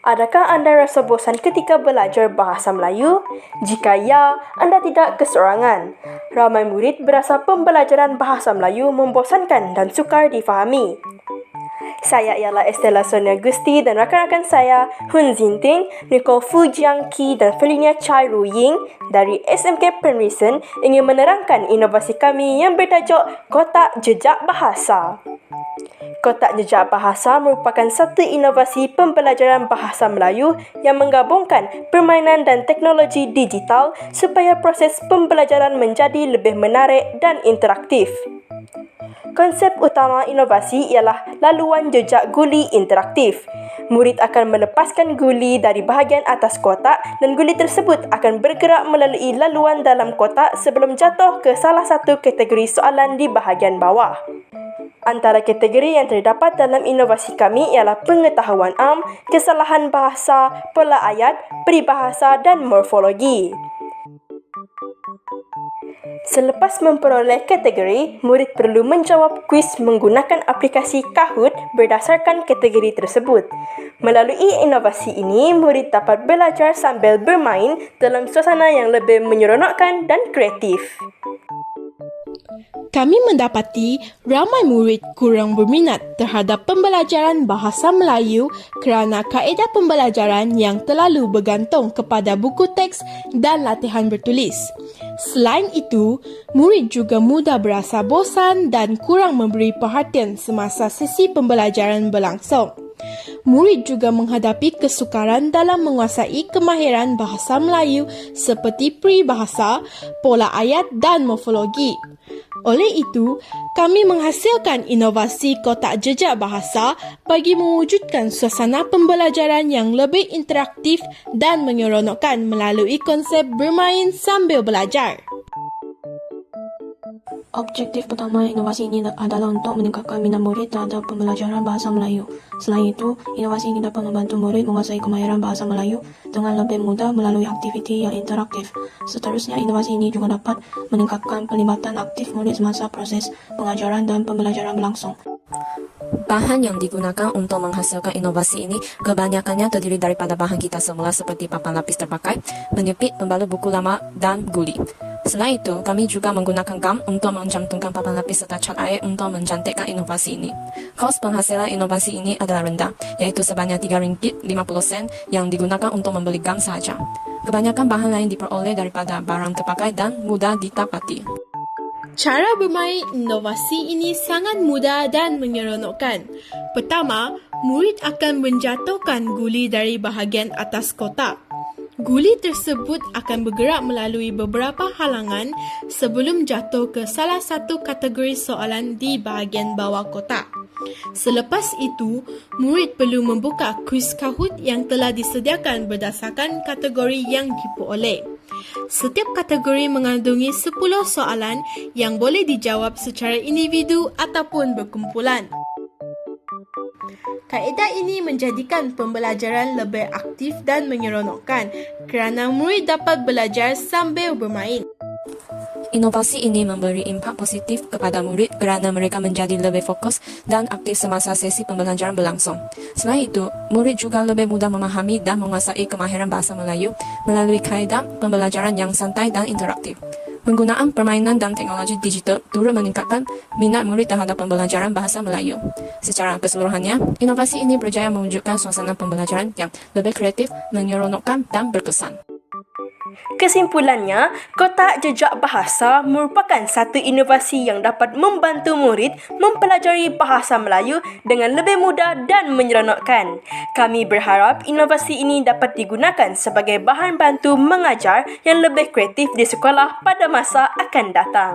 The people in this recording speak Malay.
Adakah anda rasa bosan ketika belajar bahasa Melayu? Jika ya, anda tidak keseorangan. Ramai murid berasa pembelajaran bahasa Melayu membosankan dan sukar difahami. Saya ialah Estella Sonia Gusti dan rakan-rakan saya Hun Zinting, Nicole Fu Jiang Qi dan Felinia Chai Ru Ying dari SMK Penrisen ingin menerangkan inovasi kami yang bertajuk Kotak Jejak Bahasa. Kotak Jejak Bahasa merupakan satu inovasi pembelajaran bahasa Melayu yang menggabungkan permainan dan teknologi digital supaya proses pembelajaran menjadi lebih menarik dan interaktif. Konsep utama inovasi ialah laluan jejak guli interaktif. Murid akan melepaskan guli dari bahagian atas kotak dan guli tersebut akan bergerak melalui laluan dalam kotak sebelum jatuh ke salah satu kategori soalan di bahagian bawah. Antara kategori yang terdapat dalam inovasi kami ialah pengetahuan am, kesalahan bahasa, pola ayat, peribahasa dan morfologi. Selepas memperoleh kategori, murid perlu menjawab kuis menggunakan aplikasi Kahoot berdasarkan kategori tersebut. Melalui inovasi ini, murid dapat belajar sambil bermain dalam suasana yang lebih menyeronokkan dan kreatif. Kami mendapati ramai murid kurang berminat terhadap pembelajaran bahasa Melayu kerana kaedah pembelajaran yang terlalu bergantung kepada buku teks dan latihan bertulis. Selain itu, murid juga mudah berasa bosan dan kurang memberi perhatian semasa sesi pembelajaran berlangsung. Murid juga menghadapi kesukaran dalam menguasai kemahiran bahasa Melayu seperti peribahasa, pola ayat dan morfologi. Oleh itu, kami menghasilkan inovasi kotak jejak bahasa bagi mewujudkan suasana pembelajaran yang lebih interaktif dan menyeronokkan melalui konsep bermain sambil belajar. Objektif pertama inovasi ini adalah untuk meningkatkan minat murid terhadap pembelajaran bahasa Melayu. Selain itu, inovasi ini dapat membantu murid menguasai kemahiran bahasa Melayu dengan lebih mudah melalui aktiviti yang interaktif. Seterusnya, inovasi ini juga dapat meningkatkan pelibatan aktif murid semasa proses pengajaran dan pembelajaran berlangsung. Bahan yang digunakan untuk menghasilkan inovasi ini kebanyakannya terdiri daripada bahan kita semula seperti papan lapis terpakai, penyepit, pembalut buku lama dan guli. Selain itu, kami juga menggunakan gam untuk mencantumkan papan lapis serta cat air untuk mencantikkan inovasi ini. Kos penghasilan inovasi ini adalah rendah, iaitu sebanyak RM3.50 yang digunakan untuk membeli gam sahaja. Kebanyakan bahan lain diperoleh daripada barang terpakai dan mudah didapati. Cara bermain inovasi ini sangat mudah dan menyeronokkan. Pertama, murid akan menjatuhkan guli dari bahagian atas kotak. Guli tersebut akan bergerak melalui beberapa halangan sebelum jatuh ke salah satu kategori soalan di bahagian bawah kotak. Selepas itu, murid perlu membuka kuis Kahoot yang telah disediakan berdasarkan kategori yang diperoleh. Setiap kategori mengandungi 10 soalan yang boleh dijawab secara individu ataupun berkumpulan. Kaedah ini menjadikan pembelajaran lebih aktif dan menyeronokkan kerana murid dapat belajar sambil bermain. Inovasi ini memberi impak positif kepada murid kerana mereka menjadi lebih fokus dan aktif semasa sesi pembelajaran berlangsung. Selain itu, murid juga lebih mudah memahami dan menguasai kemahiran bahasa Melayu melalui kaedah pembelajaran yang santai dan interaktif. Penggunaan permainan dan teknologi digital turut meningkatkan minat murid terhadap pembelajaran bahasa Melayu. Secara keseluruhannya, inovasi ini berjaya mewujudkan suasana pembelajaran yang lebih kreatif, menyeronokkan dan berkesan. Kesimpulannya, kotak jejak bahasa merupakan satu inovasi yang dapat membantu murid mempelajari bahasa Melayu dengan lebih mudah dan menyeronokkan. Kami berharap inovasi ini dapat digunakan sebagai bahan bantu mengajar yang lebih kreatif di sekolah pada masa akan datang.